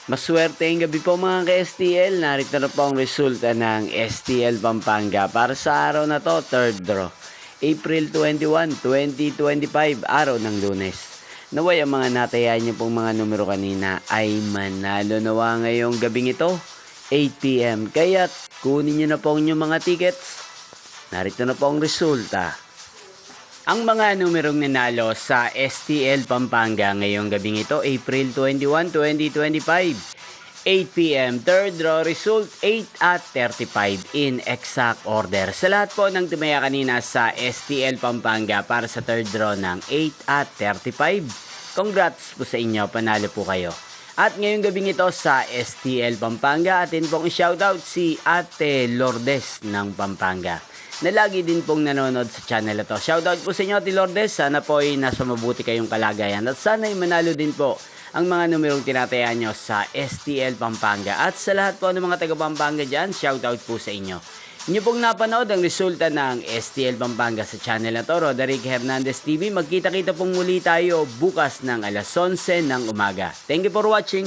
Maswerteng gabi po mga ka-STL. Narito na po ang resulta ng STL Pampanga para sa araw na to, third draw. April 21, 2025, araw ng Lunes. Naway ang mga natayaan niyo pong mga numero kanina ay manalo nawa ngayong gabing ito, 8 PM. Kaya't kunin niyo na po ang inyong mga tickets. Narito na po ang resulta. Ang mga numerong nanalo sa STL Pampanga ngayong gabing ito, April 21, 2025, 8 PM, third draw result 8 at 35 in exact order. Sa lahat po ng tumaya kanina sa STL Pampanga para sa third draw ng 8 at 35, congrats po sa inyo, panalo po kayo. At ngayong gabing ito sa STL Pampanga, atin pong shoutout si Ate Lourdes ng Pampanga na lagi din pong nanonood sa channel na to. Shoutout po sa inyo, Ate Lourdes. Sana po ay nasa mabuti kayong kalagayan. At sana ay manalo din po ang mga numerong tinatayaan nyo sa STL Pampanga. At sa lahat po ng mga taga Pampanga dyan, shoutout po sa inyo. Inyo pong napanood ang resulta ng STL Pampanga sa channel na to, Roderick Hernandez TV. Magkita-kita pong muli tayo bukas ng alas 11 ng umaga. Thank you for watching.